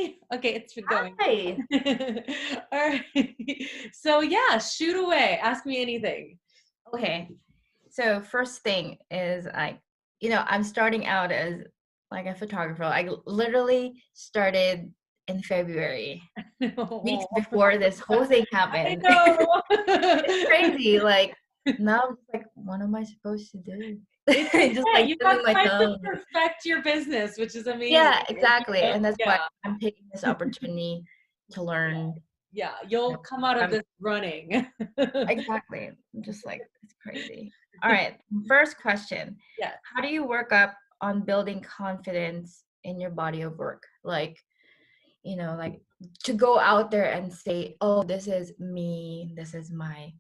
Hi. Okay, it's been going. Hi. All right. So yeah, shoot away. Ask me anything. Okay. So first thing is I'm starting out as like a photographer. I literally started in February, weeks Oh, before this whole thing I happened. know. It's crazy. Like now I'm just like, what am I supposed to do? It's Just okay. like You got feeling my time to thumb. perfect your business, which is amazing. Yeah, exactly. And that's why Yeah. I'm taking this opportunity to learn. Yeah. You You'll know, come out of I'm this running. exactly. I'm just like, it's crazy. All right. First question. Yeah. How do you work up on building confidence in your body of work? Like, like to go out there and say, oh, this is me, this is my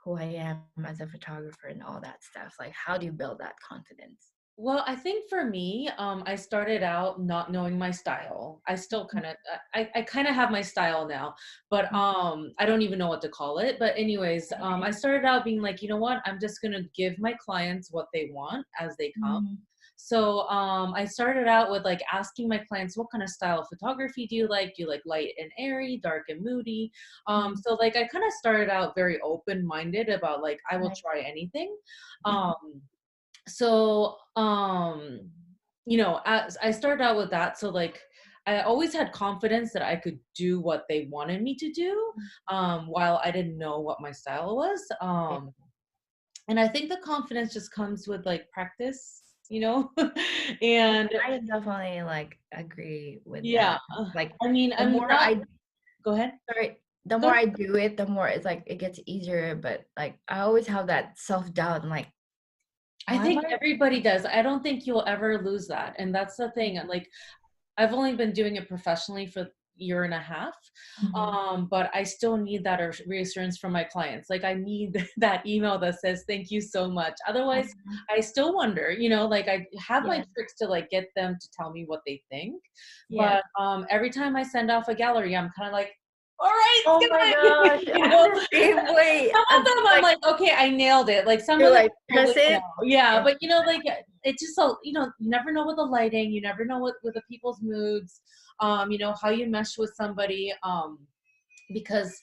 who I am as a photographer and all that stuff. Like, how do you build that confidence? Well, I think for me, I started out not knowing my style. I still kind of, I kind of have my style now, but I don't even know what to call it. But anyways, I started out being like, you know what? I'm just gonna give my clients what they want as they come. Mhm. So I started out with like asking my clients, what kind of style of photography do you like? Do you like light and airy, dark and moody? Mhm. So like I kind of started out very open-minded about like I will Right. try anything. Mhm. Um, so as I started out with that, so like I always had confidence that I could do what they wanted me to do, while I didn't know what my style was. Yeah. And I think the confidence just comes with like practice, and I definitely like agree with yeah, that. Like I mean, the I'm more not. I Go ahead. sorry, the Go more ahead. I do it, the more it's like it gets easier. But like I always have that self-doubt. I'm like, I why am think I? everybody does. I don't think you'll ever lose that, and that's the thing. Like I've only been doing it professionally for a year and a half, Mhm. but I still need that reassurance from my clients. Like I need that email that says thank you so much. Otherwise, Mhm. I still wonder. Like I have my Yeah. tricks to like get them to tell me what they think, Yeah. but every time I send off a gallery, I'm kind of like, all right, Oh my it's gosh, good. I'm the same way. Some of I'm them I'm like, like, okay, I nailed it. Like some you're of them like, I'm press like, no. it. Yeah, And but like it just so you never know with the lighting, you never know what with the people's moods, how you mesh with somebody, because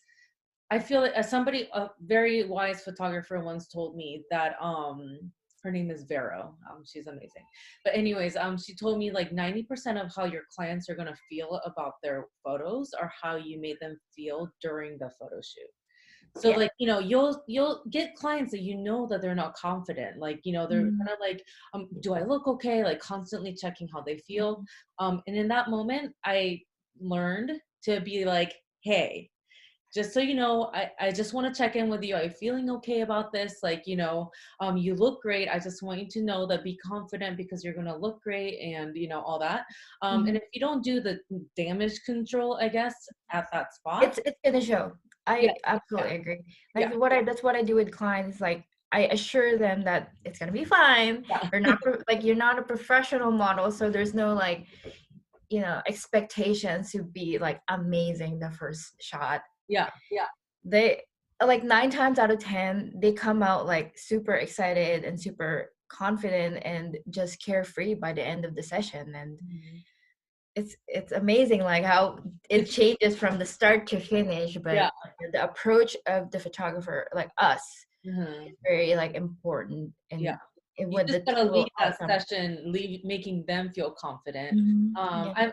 I feel like as somebody, a very wise photographer once told me that her name is Vero. She's amazing. But anyways, she told me like 90% of how your clients are gonna feel about their photos are how you made them feel during the photo shoot. So yeah. like, you'll get clients that that they're not confident. Like, they're Mhm. kind of like, do I look okay? Like constantly checking how they feel. Mhm. And in that moment, I learned to be like, hey, just so you know, I just want to check in with you. Are you feeling okay about this? Like, you look great. I just want you to know that be confident because you're going to look great and, all that. And Mhm. if you don't do the damage control, I guess, at that spot. It's gonna show. Yeah. I Yeah. absolutely agree. Yeah. Like that's what I do with clients. Like I assure them that it's gonna be fine. Yeah. You're not a professional model, so there's no like expectations to be like amazing the first shot. Yeah. Yeah. They like 9 times out of 10 they come out like super excited and super confident and just carefree by the end of the session. And Mhm. it's amazing like how it changes from the start to finish. Yeah. But the approach of the photographer like us Mhm. is very like important Yeah. and You with just the gotta total lead that outcome. session, making them feel confident. Yeah.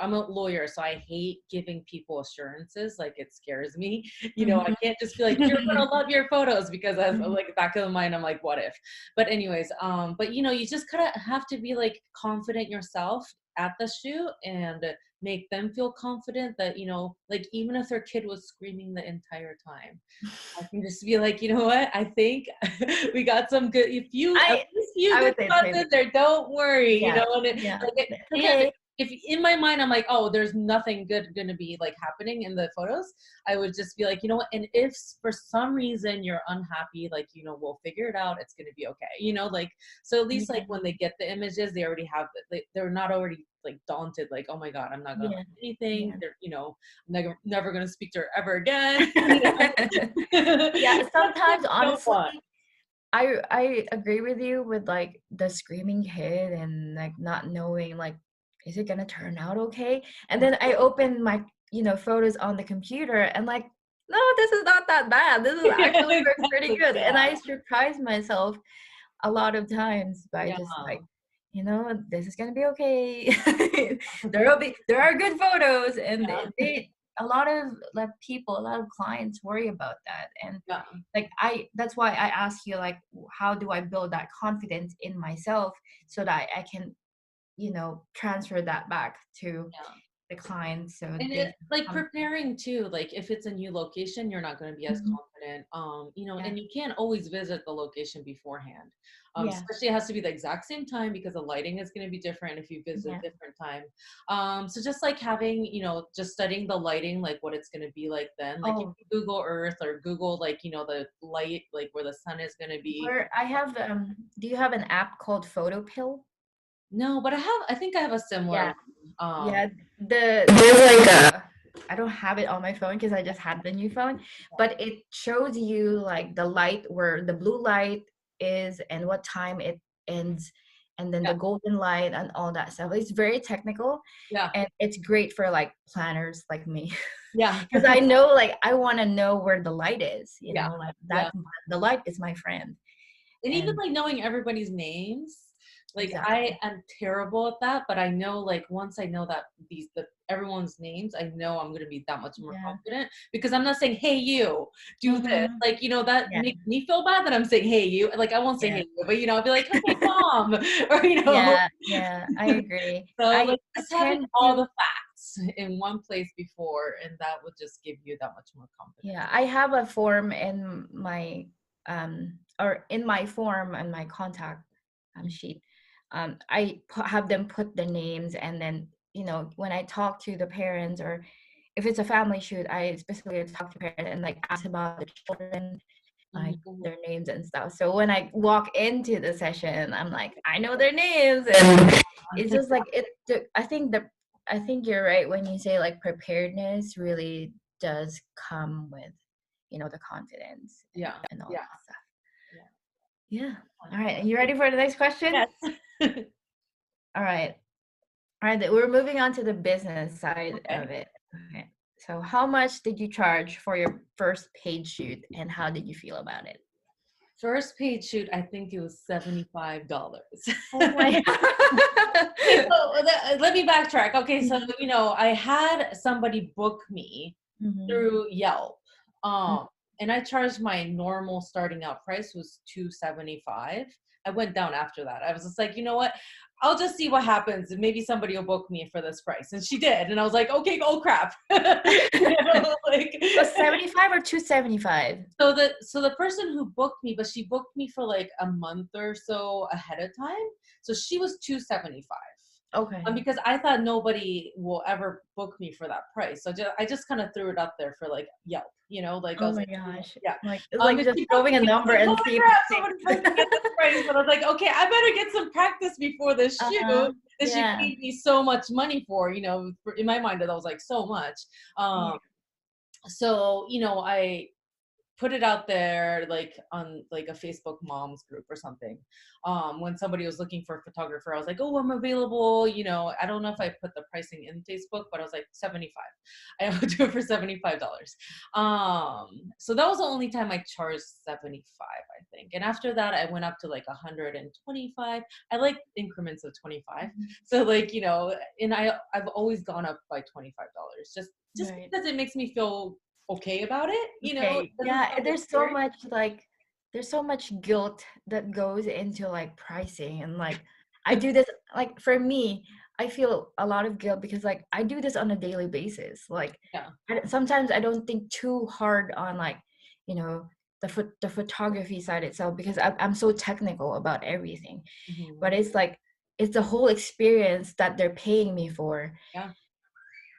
I'm a lawyer, so I hate giving people assurances. Like it scares me. I Mhm. can't just be like, you're gonna love your photos because as like back of the mind, I'm like, what if? But anyways, but you just kind of have to be like confident yourself at the shoot and make them feel confident that, like even if their kid was screaming the entire time, I can just be like, you know what? I think we got some good. At I least few I good would say the shots same in thing. there. Don't worry, Yeah. and Yeah. like, It's and okay. if in my mind I'm like, oh, there's nothing good gonna be like happening in the photos, I would just be like, you know what? And if for some reason you're unhappy, like, we'll figure it out. It's gonna be okay. Like so at least like Yeah. when they get the images, they already have they're not already like daunted. Like, oh my god, I'm not gonna Yeah. like anything. Yeah. They're never gonna speak to her ever again. Yeah, That's what sometimes you don't honestly, want. I agree with you with like the screaming kid and like not knowing like is it gonna turn out okay? And then I open my, photos on the computer and like, no, this is not that bad. This is actually works pretty Exactly, good. yeah, And I surprise myself a lot of times by yeah, just like, this is gonna be okay. There are good photos, and yeah, a lot of like people, a lot of clients worry about that. And yeah, like that's why I ask you, like, how do I build that confidence in myself so that I can, transfer that back to yeah. the clients so And they it can like come. preparing too, like if it's a new location, you're not gonna be as Mhm. confident. Yeah. And you can't always visit the location beforehand. Yeah. Especially it has to be the exact same time because the lighting is gonna be different if you visit Yeah. different time. So just like having, just studying the lighting, like what it's gonna be like then. Like if Oh, you Google Earth or Google like, the light, like where the sun is gonna be. where I have do you have an app called Photo Pill? No, but I think I have a similar Yeah. one. Yeah, there's like a, I don't have it on my phone because I just had the new phone, but it shows you like the light, where the blue light is and what time it ends, and then Yeah, the golden light and all that stuff. It's very technical, yeah, and it's great for like planners like me. yeah, Because I know, like, I want to know where the light is, yeah, like yeah. the light is my friend. And even And like knowing everybody's names, like I exactly. am terrible at that, but I know like once I know that the everyone's names, I know I'm gonna be that much more Yeah. confident because I'm not saying, hey you, do this. Hmm. Like, that Yeah. makes me feel bad that I'm saying hey you. Like I won't say Yeah. hey you, but I'll be like, okay, mom. Or Yeah. Yeah. I agree. so like I just having tend all to. the facts in one place before and that would just give you that much more confidence. Yeah, I have a form in my or in my form and my contact sheet. Have them put the names, and then, when I talk to the parents, or if it's a family shoot, I specifically talk to parents and like ask about the children, like Mhm. their names and stuff. So when I walk into the session, I'm like, I know their names, and it's just like I think you're right when you say like preparedness really does come with, the confidence Yeah. and all Yeah. that stuff. Yeah. Yeah. All right. You ready for the next question? Yes. All right. All right. We're moving on to the business side Okay. of it. Okay. So how much did you charge for your first paid shoot, and how did you feel about it? First paid shoot, I think it was $75. Oh my. Okay, so let me backtrack. Okay, so I had somebody book me Mhm. through Yelp, Mhm. um, and I charged my normal starting out price was 275. I went down after that. I was just like, you know what? I'll just see what happens, and maybe somebody will book me for this price. And she did, and I was like, okay, oh crap, like. So 75 or 275? So the person who booked me, but she booked me for like a month or so ahead of time. So she was 275. Okay. Because I thought nobody will ever book me for that price. So I just kind of threw it up there for like Yelp, like I Oh was my like, gosh. yeah. Like, it's like And just she booked throwing a me. I was number like, and holy see if crap, it somebody booked me at sticks. this price. But I was like, okay, I better get some practice before this shoot Uh-huh. that she Yeah. paid me so much money for. In my mind, that was like so much. Yeah. So I put it out there like on like a Facebook moms group or something. When somebody was looking for a photographer, I was like, oh, I'm available. I don't know if I put the pricing in Facebook, but I was like 75. I would do it for $75. So that was the only time I charged 75, I think. And after that, I went up to like 125. I like increments of 25. Mhm. So like, and I've always gone up by $25 just Right. because it makes me feel okay about it. It Okay. doesn't Yeah, sound scary. there's so much guilt that goes into like pricing, and like I do this, like, for me, I feel a lot of guilt because like I do this on a daily basis. Like, Yeah. sometimes I don't think too hard on, like, you know the photography side itself, because I'm so technical about everything. But Mhm. it's like, it's the whole experience that they're paying me for, Yeah.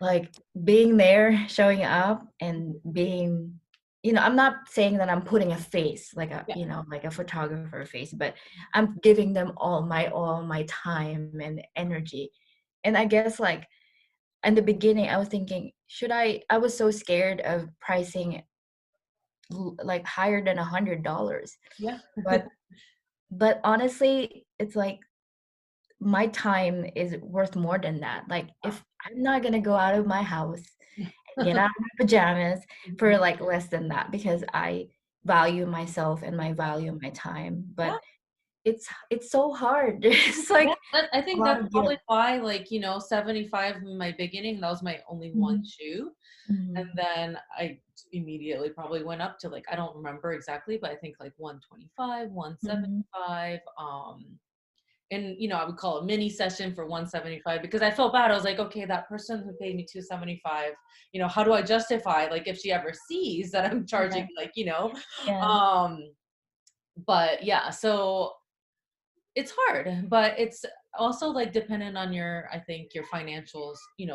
like being there, showing up, and being, I'm not saying that I'm putting a face, like a, Yeah. like a photographer face, but I'm giving them all my time and energy. And I guess, like, in the beginning I was thinking, I was so scared of pricing like higher than $100. Yeah. but but honestly, it's like my time is worth more than that. Like if I'm not gonna go out of my house and get out of my pajamas for like less than that because I value myself and I value my time. Yeah. But it's so hard. It's Yeah, like I a think lot that's of guilt. probably why, like, 75 in my beginning, that was my only one Mhm, shoe. And mhm, then I immediately probably went up to like, I don't remember exactly, but I think like 125, mhm. 175. And I would call a mini session for 175 because I felt bad. I was like, okay, that person who paid me 275, how do I justify, like, if she ever sees that I'm charging, Yeah, like, yeah, um, but yeah, so it's hard, but it's also like dependent on I think your financial,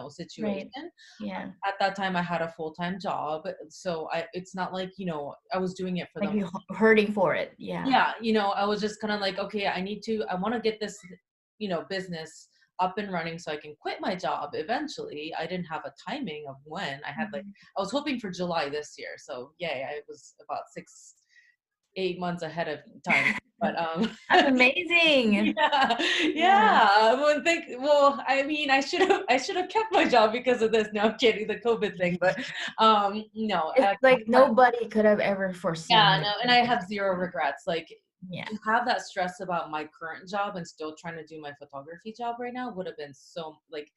situation. right. Yeah. At that time I had a full-time job, so it's not like, I was doing it for the Like you hurting for it. Yeah. yeah, I was just kind of like, okay, I want to get this, business up and running so I can quit my job eventually. I didn't have a timing of when. Mhm. I was hoping for July this year. So yay, I was about 8 months ahead of time. But That's amazing. yeah, Yeah. yeah. I would think. Well, I mean, I should have kept my job because of this. No, I'm kidding, the COVID thing. But no, It's like nobody could have ever foreseen yeah, the no, and I COVID. have zero regrets. Like, Yeah. to have that stress about my current job and still trying to do my photography job right now would have been so, like,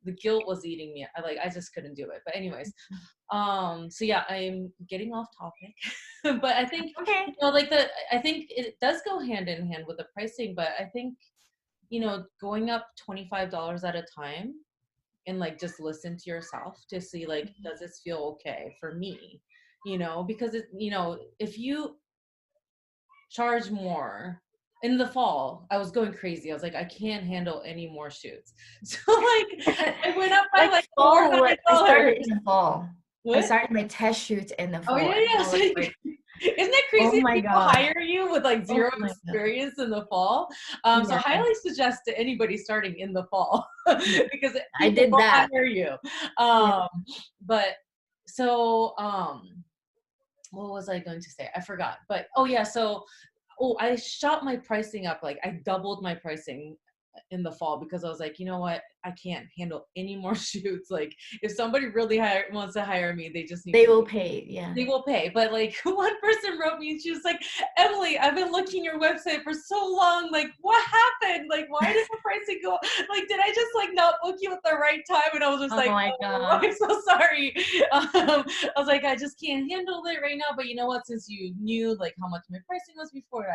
the guilt was eating me. I just couldn't do it. But anyways, so yeah, I'm getting off topic. But I think, Okay. like, I think it does go hand in hand with the pricing, but I think, going up $25 at a time, and like just listen to yourself to see, like, does this feel okay for me? Because if you charge more in the fall, I was going crazy. I was like, I can't handle any more shoots. So like I went up by Like like four fall, hundred what I dollars. started in the fall. I What? started my test shoots in the Oh fall yeah, and yeah. I So was like, isn't it oh crazy my people God. hire you with like Oh zero my God. experience in the fall? So Yeah. highly suggest to anybody starting in the fall Yeah. because I people did will that. hire you. Yeah. But so what was I going to say? I forgot. But oh yeah, so I shot my pricing up. Like, I doubled my pricing in the fall because I was like, you know what? I can't handle any more shoots. Like, if somebody really wants to hire me, they just need They to will pay. Yeah. they will pay. But like, one person wrote me and she was like, Emily, I've been looking your website for so long. Like, what happened? Like, why did the pricing go? Like, did I just like not book you at the right time? And I was just Oh like, my oh, God. I'm so sorry. I was like, I just can't handle it right now. But you know what? Since you knew like how much my pricing was before,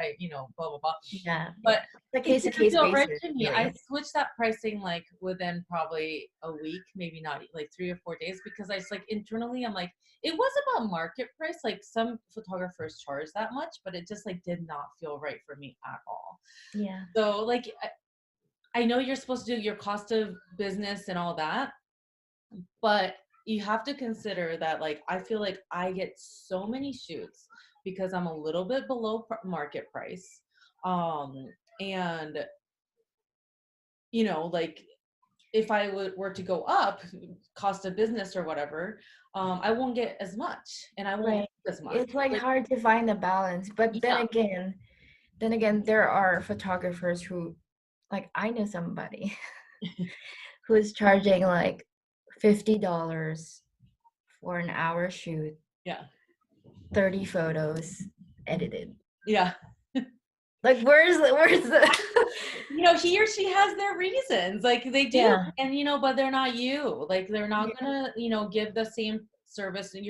blah blah blah. Yeah. But Yeah. It's a it case to didn't case feel right basis, to me. I really. switched that pricing like within probably a week, maybe not, like 3 or 4 days, because I just like internally I'm like, it was about market price. Like, some photographers charge that much, but it just like did not feel right for me at all. Yeah. So like I know you're supposed to do your cost of business and all that, but you have to consider that, like, I feel like I get so many shoots because I'm a little bit below market price. And like, if I were to go up cost of business or whatever, I won't get as much and I won't Right. make as much. It's like Like, hard to find a balance. But yeah, then again, there are photographers who, like, I know somebody who's charging like $50 for an hour shoot, yeah, 30 photos edited. yeah. Like, where's the He or she has their reasons, like they do, Yeah, and but they're not you. Like, they're not yeah, gonna, give the same service, and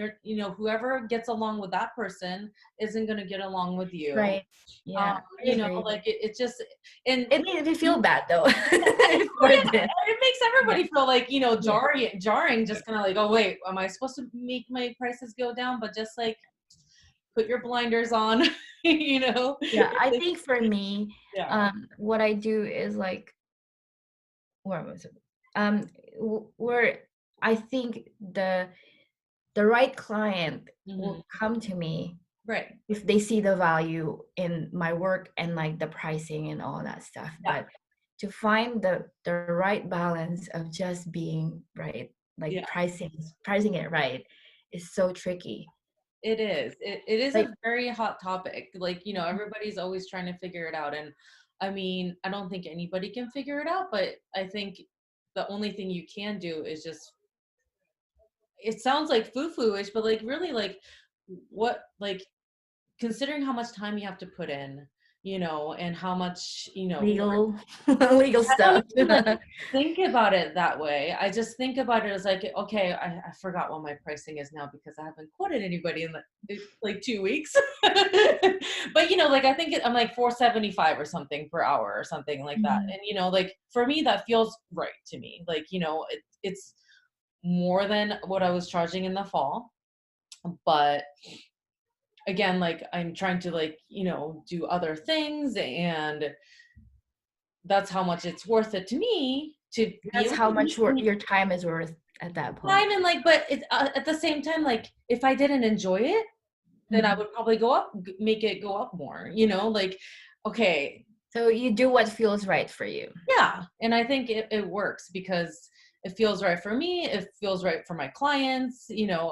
whoever gets along with that person isn't gonna get along with you. right. Yeah, I agree. Like, it just, and It made me feel bad though. oh For yeah, it. it makes Yeah, everybody feel like, yeah, jarring, yeah. just kind of like, oh wait, am I supposed to make my prices go down? But just like, put your blinders on. Yeah, It's I like, think for me, yeah. what I do is like, where was it? Where I think the right client Hmm. will come to me Right. if they see the value in my work and like the pricing and all that stuff. Yeah. But to find the right balance of just being right, like Yeah. pricing it right, is so tricky. It is. It is Like, a very hot topic. Like, everybody's always trying to figure it out. And I mean, I don't think anybody can figure it out, but I think the only thing you can do is just, it sounds like foo-foo-ish, but like really like what, like considering how much time you have to put in, and how much, work. Legal, legal I don't stuff. even like think about it that way. I just think about it as like, okay, I forgot what my pricing is now because I haven't quoted anybody in like 2 weeks. But like I think I'm like 475 or something per hour or something like that. Mhm. And like for me that feels right to me. Like, it's more than what I was charging in the fall. But again, like I'm trying to like, do other things, and that's how much it's worth it to me to be That's able how to much make your time is worth at that point. time. And like, but it's at the same time, like if I didn't enjoy it, then I Mhm. would probably make it go up more, like, okay, So you do what feels right for you. yeah. And I think it works because it feels right for me. It feels right for my clients.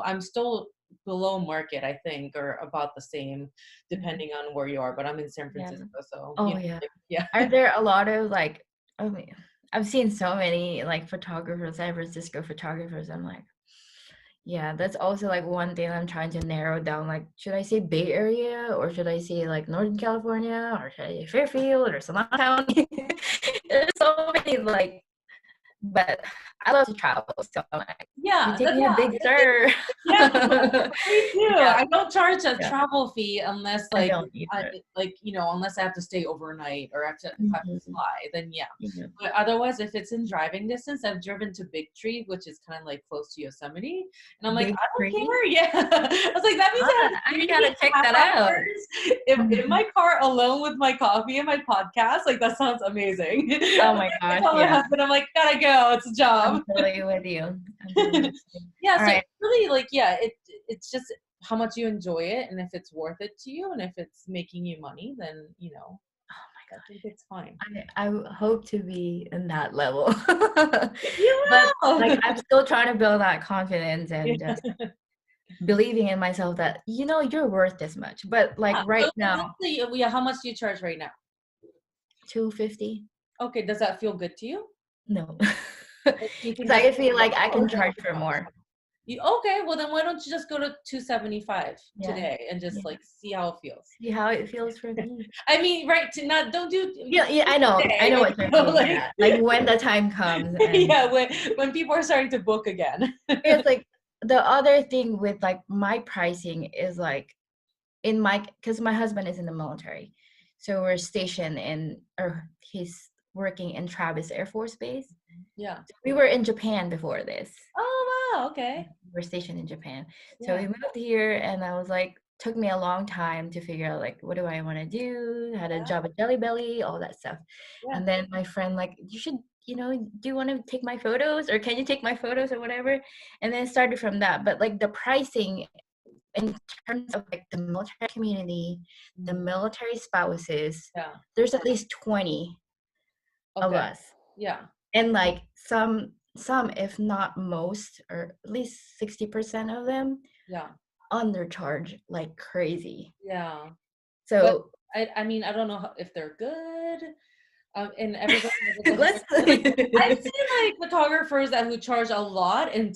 I'm still below market, I think, or about the same, Mhm. depending on where you are. But I'm in San Yeah. Francisco, so Oh, yeah. like, yeah. Are there a lot of like, I mean, I've seen so many like photographers, San Francisco photographers. I'm like, yeah, that's also like one thing I'm trying to narrow down. Like, should I say Bay Area or should I say like Northern California or should I say Fairfield or Sonoma County? There's so many like, but I love to travel, so I'm like, you Yeah, take me to Big it, Sur. yeah, me too. Yeah, I don't charge a yeah, travel fee unless I like don't either. unless I have to stay overnight or have to Mhm. fly, then yeah. Yeah. But otherwise, if it's in driving distance, I've driven to Big Tree, which is kind of like close to Yosemite, and I'm like, Big I don't Tree. care. Yeah, I was like, that means Ah, I have I three gotta check half that out. hours in Mhm. my car alone with my coffee and my podcast. Like that sounds amazing. Oh I my gosh, tell my yeah. husband, I'm like, gotta go. It's a I'm job. totally with you. I'm totally with you. Yeah, All so right. it's really like, yeah, it's just how much you enjoy it, and if it's worth it to you, and if it's making you money, then Oh my I think it's fine. God. I hope to be in that level. You But will. like I'm still trying to build that confidence Yeah. and believing in myself that you're worth this much. But like Yeah. So right let's now, see, yeah, how much do you charge right now? 250. Okay, does that feel good to you? No. Like, do you Because think that's I feel like I or can is that charge too for much? more. Okay, well then why don't you just go to 275 Yeah. today and just Yeah. like see how it feels? See how it feels for me. I mean, right, to not don't do Yeah, yeah, I today, know but what you mean. like Yeah. Like when the time comes and yeah, when people are starting to book again. it's like the other thing with like my pricing is like in my because my husband is in the military, so we're stationed in or he's working in Travis Air Force Base. Yeah. We were in Japan before this. Oh wow, okay. We're stationed in Japan, so we Yeah. moved here, and I was like, took me a long time to figure out like what do I want to do. Had a job at Jelly Belly, all that stuff, Yeah. and then my friend like you should. Do you want to take my photos or can you take my photos or whatever? And then it started from that. But like the pricing in terms of like the military community, the Mhm. military spouses, Yeah. there's at least 20 of Okay. us. Yeah. And like some if not most or at least 60% of them Yeah. undercharge like crazy. Yeah. But So I mean, I don't know if they're good. And everybody has a different, let's like, I've seen like photographers who charge a lot and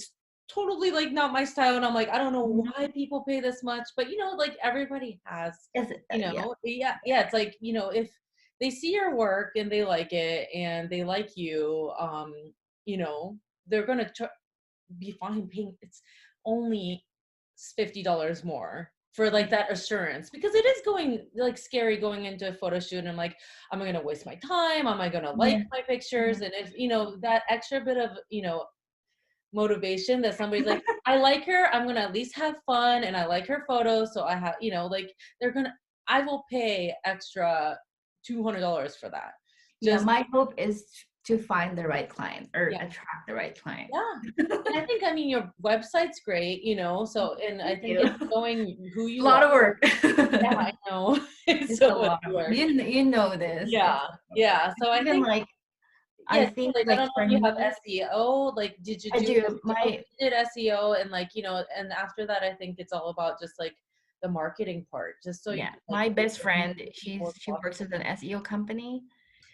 totally like not my style. And I'm like, I don't know why people pay this much, but like everybody has, yes, yeah. yeah, yeah. It's like, if they see your work and they like it and they like you, you know, they're gonna be fine paying. It's only $50 more for like that assurance, because it is going like scary going into a photo shoot, and I'm like, am I going to waste my time? Am I going to like Yeah. my pictures? And if that extra bit of motivation that somebody's like, I like her, I'm going to at least have fun, and I like her photos, so I have, like, they're gonna I will pay extra $200 for that. Yeah, Just, my hope is to find the right client or yeah. attract the right client. Yeah. And I think, I mean, your website's great, so, and I Thank think you. it's showing who A you lot are. of work. Yeah, I know. It's It's so a much lot of work. work. You know this. Yeah. It's a lot of work. Yeah. So I Even think, like I yeah, too, think like, I like don't know for if you have me, SEO. Like, did you I do do SEO? Okay, my you did SEO, and like, and after that, I think it's all about just like the marketing part, just so you yeah, can like my reach best as friend, many people she as works possible. at an SEO company.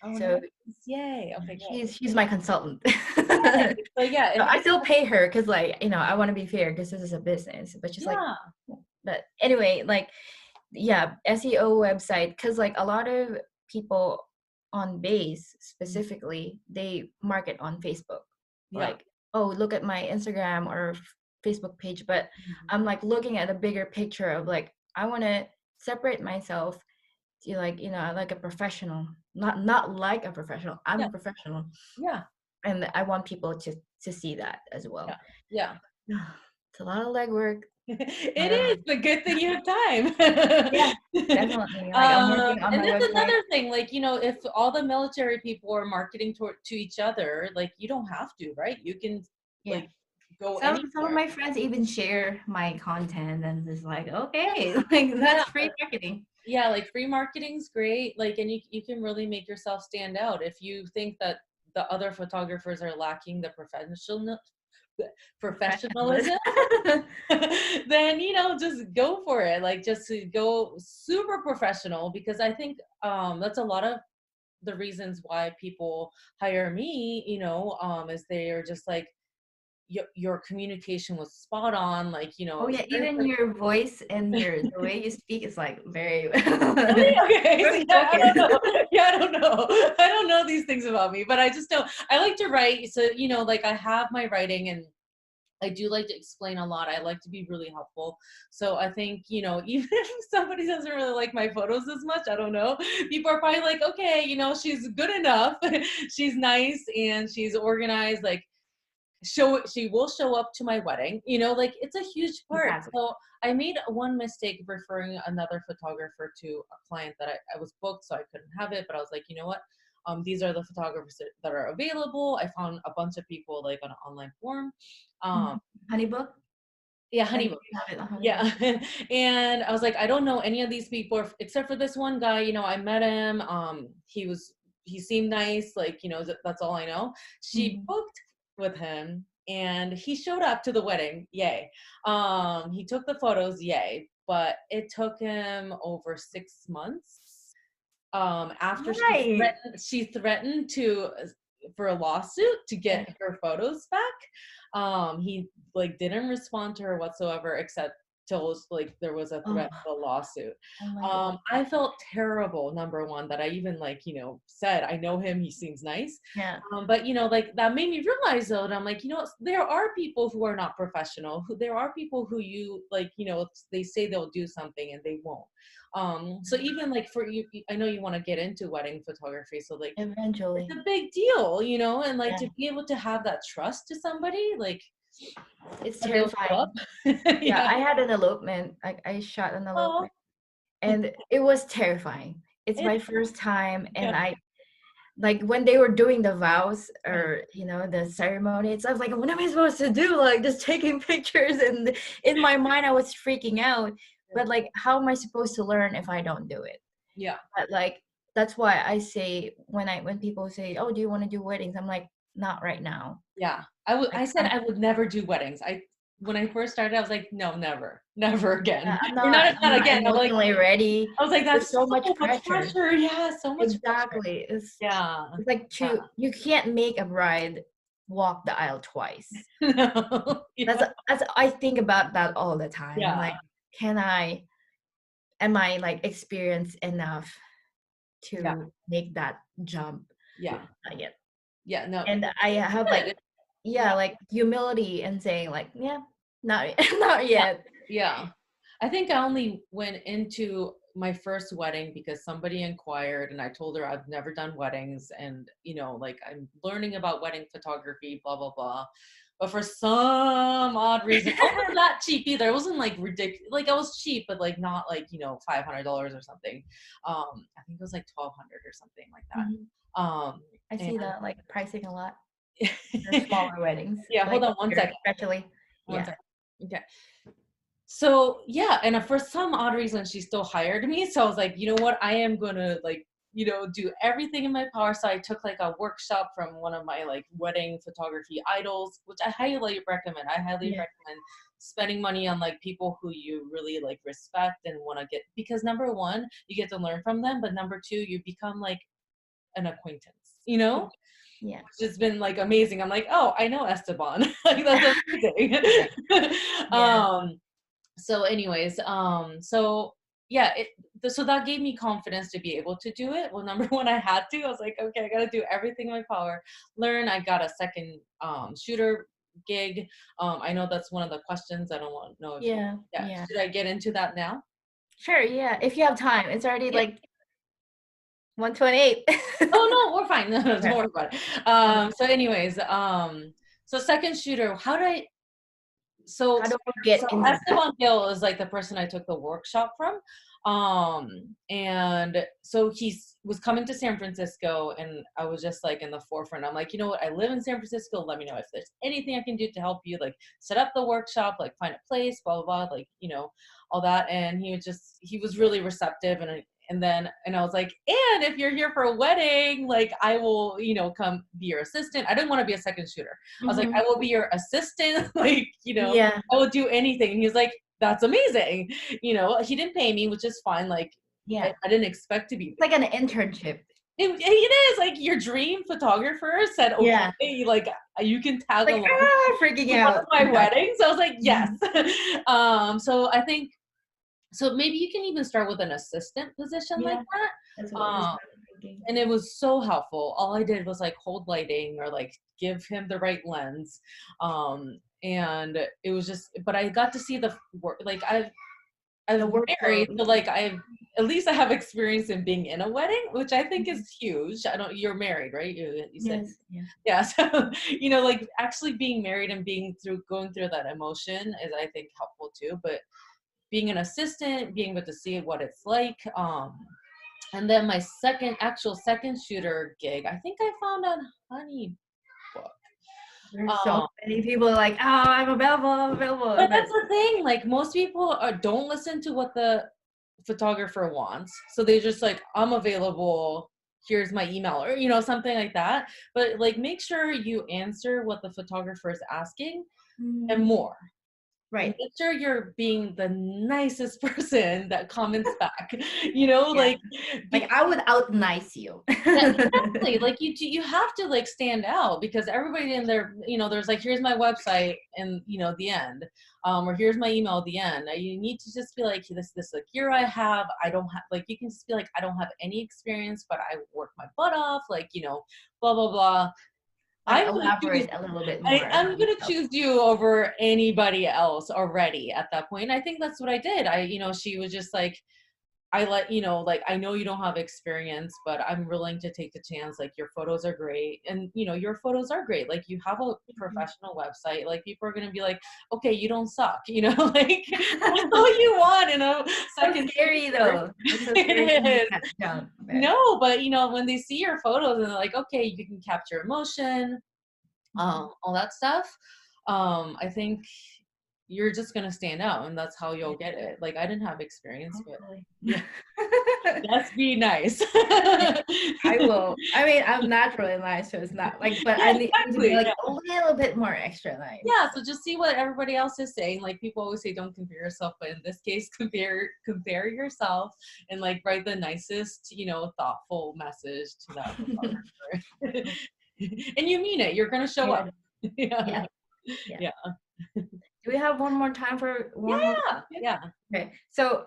Oh, So nice. Yay. Okay, good. she's my consultant. Yay. So yeah, So if I still pay her because, like, I want to be fair because this is a business. But she's like, yeah. but anyway, like, yeah, SEO website, because like a lot of people on base Mm, specifically, they market on Facebook. yeah. Like, oh, look at my Instagram or Facebook page. But Mhm. I'm like looking at a bigger picture of like, I want to separate myself to, like, like a professional, not like a professional. I'm Yeah. a professional, Yeah. and I want people to see that as Yeah. well. Yeah. It's a lot of legwork. It But is, but good thing you have time. yeah, definitely. Like, I'm working on And my that's website. another thing, like, if all the military people are marketing to each other, like, you don't have to, right? You can, Yeah. like, go Some of anywhere. my friends even share my content, and it's like, okay, like Yeah. that's free marketing. Yeah, like free marketing's great. Like, and you can really make yourself stand out if you think that the other photographers are lacking the Professionalism. professionalism. Then just go for it, like just to go super professional, because I think that's a lot of the reasons why people hire me, is they are just like, your communication was spot on, like, Oh it's yeah, very even your voice and the way you speak is like very really okay. very See, I spoken. don't know. Yeah, I don't know. I don't know these things about me, but I just don't. I like to write, so like I have my writing, and I do like to explain a lot. I like to be really helpful. So I think, even if somebody doesn't really like my photos as much, I don't know. People are probably like, okay, she's good enough. She's nice and she's organized. Like, she will show up to my wedding, like it's a huge part. Exactly. So I made one mistake referring another photographer to a client that I was booked, so I couldn't have it. But I was like, you know what? These are the photographers that are available. I found a bunch of people like on an online form. Um, Honeybook? yeah, I think honeymoon. you have it on Honeybook. Yeah. And I was like, I don't know any of these people except for this one guy. I met him. He seemed nice. Like, that's all I know. She Mhm. booked with him and he showed up to the wedding. Yay. He took the photos. Yay. But it took him over 6 months. After Right. she threatened to for a lawsuit to Yeah. get her photos back. He like didn't respond to her whatsoever, except till like there was a Oh, threat of a lawsuit. oh my God. I felt terrible, number one, that I even like said I know him, he seems nice. Yeah. But like that made me realize though, and I'm like, there are people who are not professional. There are people who you like, they say they'll do something and they won't. So even like for you, I know you want to get into wedding photography, so like it's Eventually. a big deal, and like Yeah. to be able to have that trust to somebody, like It's that they'll show up. terrifying. Yeah, Yeah. I had an elopement. Like, I shot an Oh, elopement, and it was terrifying. It's it, my first time, yeah. and I like when they were doing the vows, Yeah. or the ceremony. It's I was like, what am I supposed to do? Like, just taking pictures, and in my mind I was freaking out. But like, how am I supposed to learn if I don't do it? Yeah. But like, that's why I say, when people say, oh, do you want to do weddings, I'm like, not right now. Yeah. Like, I said I would never do weddings. When I first started, I was like, no, never, never yeah, again. I'm Or not not, I'm not not again. emotionally ready. I was like, There's that's so much so much pressure. pressure. Yeah, so much pressure. Exactly. Yeah. It's like, Yeah. you can't make a bride walk the aisle twice. No. That's Yeah. that's I think about that all the time. I'm Yeah. like, can I am I like experienced enough Yeah. to make that jump? Yeah. Not yet. Yeah. No. And I have like, Good. yeah, Yeah. like humility and saying like, yeah, not not Yeah. yet. Yeah. I think I only went into my first wedding because somebody inquired and I told her I've never done weddings, and like I'm learning about wedding photography, blah blah blah. But for some odd reason, I wasn't that cheap either. It wasn't like ridiculous. Like I was cheap, but like not like $500 or something. I think it was like 1,200 or something like Mhm. that. I And see that like pricing a lot for smaller weddings, yeah, hold like on one here second. especially. One Yeah. second. Okay. So yeah, and for some odd reason, she still hired me. So I was like, you know what? I am gonna like, do everything in my power. So I took like a workshop from one of my like wedding photography idols, which I highly recommend. I highly Yeah. recommend spending money on like people who you really like respect and want to get, because number one, you get to learn from them, but number two, you become like an acquaintance, you know, Yeah. which has been like amazing. I'm like, oh, I know Esteban. Like that's amazing. Yeah. Yeah. So anyways, so yeah, so that gave me confidence to be able to do it. Well, number one, I had to. I was like, okay, I got to do everything in my power. Learn. I got a second shooter gig. I know that's one of the questions. I don't want to know if Yeah. yeah. Yeah. Should I get into that now? Sure. Yeah. If you have time, it's already Yeah. like 1:28. Oh no, we're fine. No, don't Okay. worry about it. Okay. So anyways, so second shooter, how did I How do I get so into that? Esteban Gill is like the person I took the workshop from. And so was coming to San Francisco, and I was just like in the forefront. I'm like, you know what? I live in San Francisco. Let me know if there's anything I can do to help you, like set up the workshop, like find a place, blah, blah, blah, like, all that. And he was really receptive. And I was like, and if you're here for a wedding, like I will, come be your assistant. I didn't want to be a second shooter. I was like, I Mhm. will be your assistant. Like, Yeah. I will do anything. And he was like, that's amazing. He didn't pay me, which is fine. Like, Yeah. I didn't expect to be. It's like an internship. It is like your dream photographer said, Yeah. okay, like you can tag Like, along freaking to one of out. my Yeah. weddings. I was like, yes. Mhm. So I think, so maybe you can even start with an assistant position like Yeah. That's that. what was thinking. And it was so helpful. All I did was like hold lighting or like give him the right lens. And it was just, but I got to see the work. Like The I've workflow. married, so like at least I have experience in being in a wedding, which I think Mhm. is huge. You're married, right? You said, Yes. Yeah. yeah. So, like actually being married and going through that emotion is, I think, helpful too. But being an assistant, being able to see what it's like. And then my second shooter gig, I think I found on Honeybook. There's so Um, many people like, oh, I'm available, I'm available. but But that's the thing, like most people don't listen to what the photographer wants. So they just like, I'm available, here's my email, or something like that. But like make sure you answer what the photographer is asking and mm, more. And right. make sure you're being the nicest person that comments back. Yeah. Like Like I would out nice you. yeah, exactly. Like you have to like stand out because everybody in there, there's like, here's my website and the end, or here's my email at the end. You need to just be like, this like gear I have. I don't have, like, you can just be like, I don't have any experience, but I work my butt off. Like, blah blah blah. Like I'm gonna choose. elaborate a little bit more I'm about gonna yourself. choose you over anybody else already at that point. And I think that's what I did. She was just like, like, I know you don't have experience, but I'm willing to take the chance. Like, your photos are great. And, your photos are great. Like, you have a Mhm. professional website. Like, people are going to be like, okay, you don't suck, like, that's all you want in a So second scary shooter. though. It's so scary to It make is. that jump. But No, but, when they see your photos and they're like, okay, you can capture emotion, mhm. all that stuff. I think you're just going to stand out, and that's how Yeah, you'll get it. Like, I didn't have experience, but hopefully. yeah. Let's be nice. Yeah, I will. I mean, I'm naturally nice, so it's not like, but Yeah, I need to be exactly. like Yeah. a little bit more extra nice. Yeah. So just see what everybody else is saying. Like, people always say, don't compare yourself, but in this case, compare yourself and like write the nicest, thoughtful message to that photographer. And you mean it. You're gonna show Yeah, up. Yeah. yeah, yeah. Yeah. Do we have one more time for one more Yeah. question? Yeah. Okay, so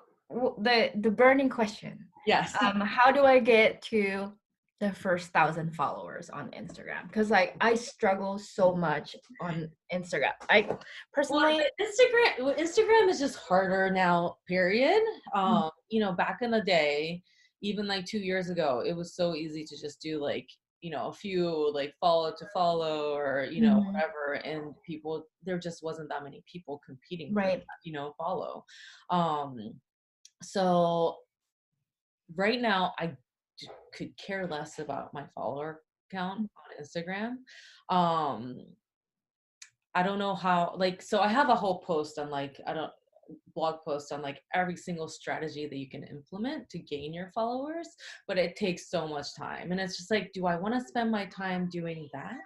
the burning question. Yes. How do I get to the first 1,000 followers on Instagram? Because like I struggle so much on Instagram. I Well, personally, Instagram is just harder now, period. mm, Back in the day, even like 2 years ago, it was so easy to just do like, a few like follow to follow or, mhm, whatever. And there just wasn't that many people competing for right. that, follow. Um, so right now could care less about my follower count on Instagram. Um, I don't know how, like, so I have a whole post on like, I don't blog post on like every single strategy that you can implement to gain your followers, but it takes so much time. And it's just like, do I want to spend my time doing that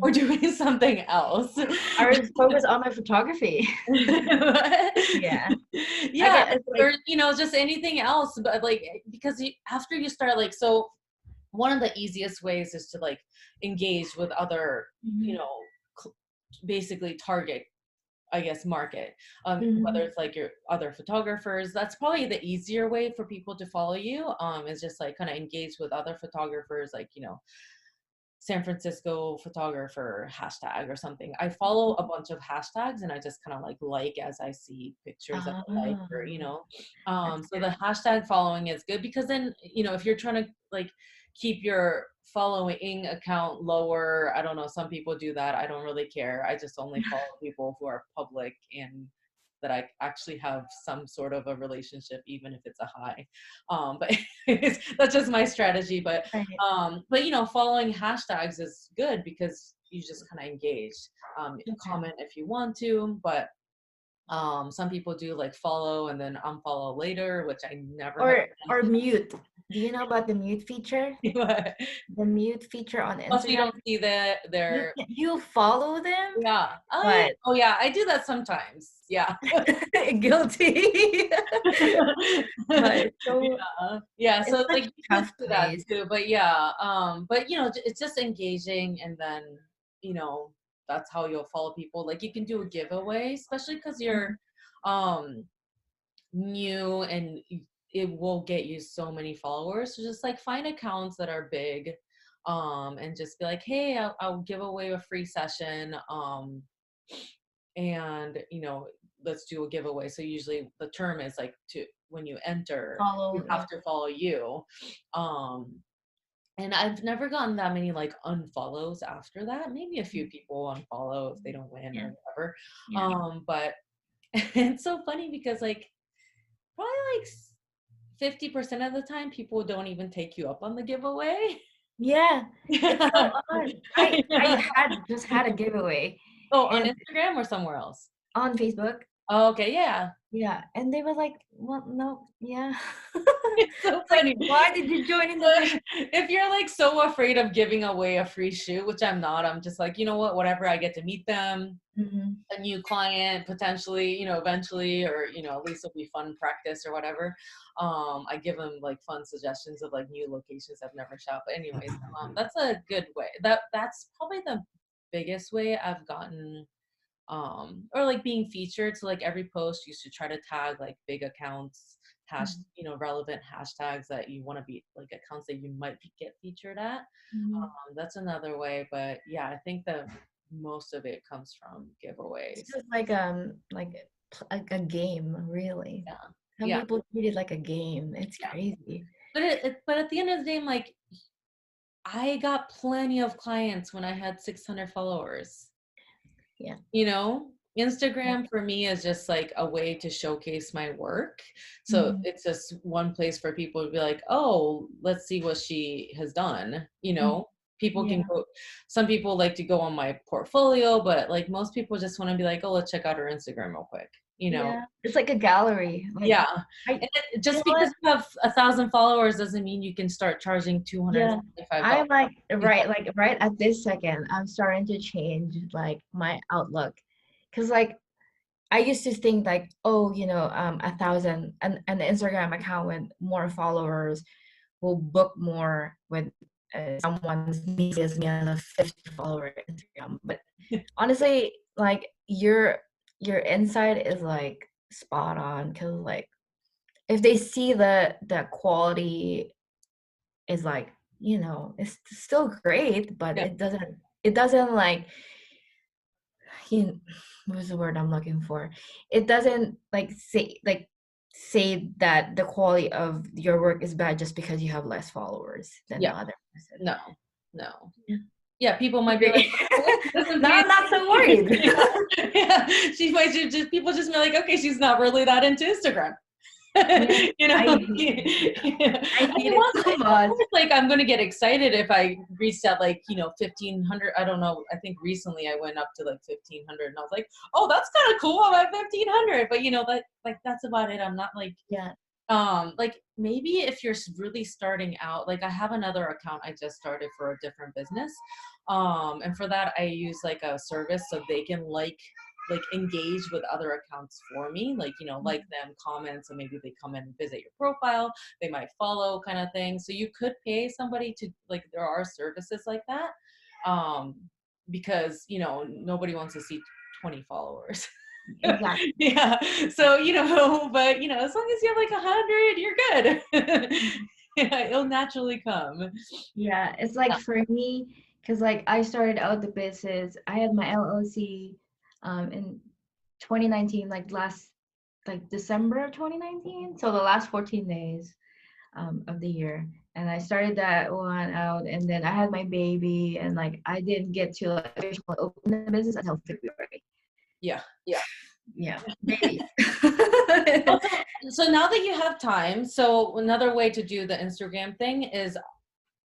or Mhm. doing something else? I was focused on my photography. Yeah, I Yeah, get it's like or just anything else, but like because after you start like, so one of the easiest ways is to like engage with other, you Mhm. know, basically target, I guess, market, whether Mhm. it's like your other photographers. That's probably the easier way for people to follow you, is just like kind of engage with other photographers, like, San Francisco photographer hashtag or something. I follow a bunch of hashtags and I just kind of like as I see pictures that I like, Ah, or that's so the good. hashtag following is good because then, if you're trying to like keep your following account lower, I don't know, some people do that. I don't really care. I just only follow people who are public and that I actually have some sort of a relationship, even if it's a high. But that's just my strategy. Right. Following hashtags is good because you just kind of engage. Okay. Comment if you want to, but some people do like follow and then unfollow later, which I never have Or mute. Do you know about the mute feature? done. The mute feature on Also, you Instagram. don't see that You they're, you follow them, yeah. Oh yeah. but Oh yeah, I do that sometimes. Yeah. guilty. But Yeah, it's so such like you a could tough do that place. too, but yeah, it's just engaging, and then you know that's how you'll follow people. Like you can do a giveaway, especially because you're Mhm. um new, and it will get you so many followers. So just like find accounts that are big, and just be like, hey, I'll give away a free session, and let's do a giveaway. So usually the term is like, to when you enter you Follow, have yeah. to follow you, um and I've never gotten that many like unfollows after that. Maybe a few people unfollow if they don't win Yeah. or whatever, Yeah. but it's so funny because like probably like 50% of the time people don't even take you up on the giveaway. Yeah. It's so odd. I Yeah. had a giveaway Oh, on and Instagram or somewhere else? on Facebook. Oh, okay, yeah. Yeah. And they were like, well, no, yeah. It's so It's like, funny. why did you join in the first? If you're like so afraid of giving away a free shoot, which I'm not, I'm just like, you know what, whatever, I get to meet them, Mhm. a new client potentially, eventually, or at least it'll be fun practice or whatever. I give them like fun suggestions of like new locations I've never shot. But anyways, that's a good way. That's probably the biggest way I've gotten, or like being featured. So like every post you should try to tag like big accounts, Mhm. relevant hashtags that you want to be, like accounts that you might get featured at. Mhm. That's another way. But yeah, I think that most of it comes from It's giveaways. just like a game, really. Yeah, Some yeah, people treat it like a game. It's yeah. crazy. But at the end of the day, I'm like, I got plenty of clients when I had 600 followers. Yeah. You know, Yeah. Instagram for me is just like a way to showcase my work. So Mhm. it's just one place for people to be like, oh, let's see what she has done. Mhm. People can Yeah. go, some people like to go on my portfolio, but like most people just want to be like, oh, let's check out her Instagram real quick, Yeah. It's like a gallery. Like Yeah. I And you know just what? because you have 1,000 followers doesn't mean you can start charging Yeah. $275. I'm like right at this second, I'm starting to change like my outlook. Cause like I used to think like, oh, 1,000 an Instagram account with more followers will book more with someone's niece as me as a 50 follower Instagram. But honestly, like your insight is like spot on because like if they see the quality is like, it's still great, but Yeah. it doesn't like what's the word I'm looking for? It doesn't say that the quality of your work is bad just because you have less followers than the Yeah. other person. No. No. Yeah. Yeah, people might be like, Agree. "Oh, she doesn't Now pay I'm not so worried. attention." Yeah. She might just people just be like, okay, she's not really that into Instagram. Yeah, you know, I hate it. I hate it so of much. course, like I'm gonna get excited if I reached out like 1,500. I don't know. I think recently I went up to like 1,500, and I was like, oh, that's kind of cool. I'm at 1,500, but that's about it. I'm not Yeah. like maybe if you're really starting out, like I have another account I just started for a different business, and for that I use like a service so they can like like engage with other accounts for me, like, you know, like them, comment, so maybe they come and visit your profile, they might follow kind of thing. So you could pay somebody to, like, there are services like that, um because, you know, nobody wants to see 20 followers. Exactly. Yeah. So, you know, but, you know, as long as you have like 100, you're good. Yeah, it'll naturally come. Yeah, it's like for me, because like I started out the business, I had my LLC in 2019, like December of 2019. So the last 14 days of the year. And I started that one out, and then I had my baby, and like I didn't get to like officially open the business until February. Yeah. Yeah, babies. Also, so now that you have time, so another way to do the Instagram thing is,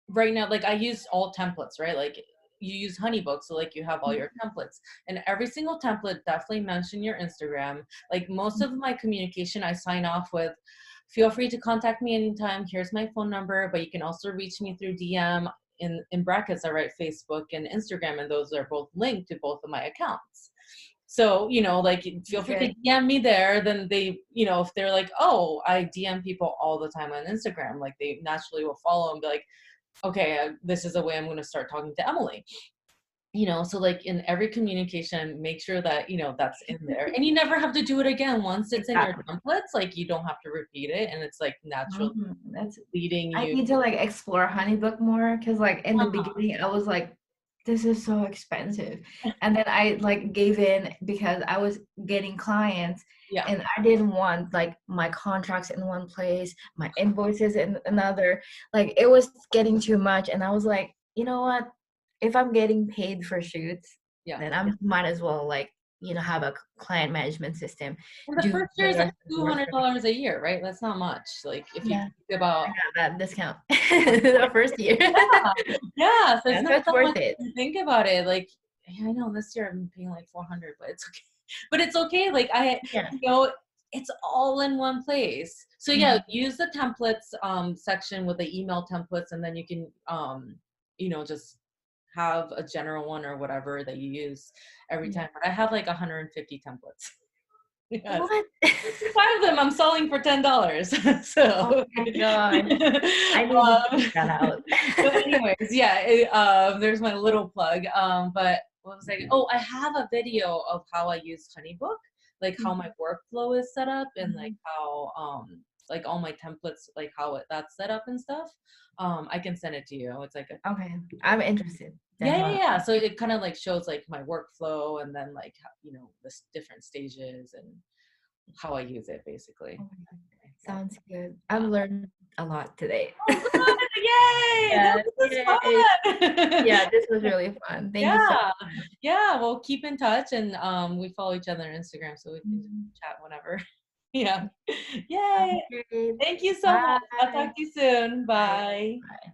right now, like I use all templates, right? Like you use Honeybook, so like you have all your templates, and every single template definitely mention your Instagram. Like most of my communication, I sign off with, feel free to contact me anytime. Here's my phone number, but you can also reach me through DM. In brackets, I write Facebook and Instagram, and those are both linked to both of my accounts. So, you know, like feel That's free to good. DM me there. Then they, you know, if they're like, oh, I DM people all the time on Instagram, like they naturally will follow and be like, okay, this is a way I'm going to start talking to Emily. You know, so like in every communication, make sure that, you know, that's in there. And you never have to do it again. Once it's in your Exactly. templates, like you don't have to repeat it. And it's like naturally That's leading I you. need to like explore HoneyBook more because like in the Uh, beginning I was like, this is so expensive. And then I like gave in because I was getting clients yeah. and I didn't want like my contracts in one place, my invoices in another. Like it was getting too much. And I was like, you know what? If I'm getting paid for shoots, Yeah. then I might as well like, have a client management system. And the Do first year is like your work for me. $200 a year, right? That's not much. Like if you Yeah, think I about, got that discount the first year. yeah, so it's Yeah, not so it's that worth much it. if you think about it. Like, yeah, I know this year I'm paying like 400, but it's okay. But it's okay. Like Yeah. you know, it's all in one place. So yeah, Mhm. use the templates section with the email templates, and then you can you know, just have a general one or whatever that you use every Yeah. time. But I have like 150 templates. Yes. What? 5 of them I'm selling for $10. Oh So, my gosh. I need to um, check that out. but anyways, yeah, there's my little plug. But what was I? Oh, I have a video of how I use HoneyBook, like how my Mhm, workflow is set up, and like mhm. how like all my templates, like how that's set up and stuff. I can send it to you. It's like a, Okay. I'm interested. yeah, yeah, Definitely. yeah. So it kind of like shows like my workflow, and then like you know, the different stages and how I use it basically. Oh my God. But Sounds good. I've learned a lot today. oh, good! Yay! Yeah. This is Yay. fun. Yeah, this was really fun. Thank you so Yeah, much. yeah. We'll keep in touch, and we follow each other on Instagram, so we can just Mhm. chat whenever. Yeah. Yay! Sounds great. Thank you so much. I'll Bye. talk to you soon. Bye. Bye. Bye.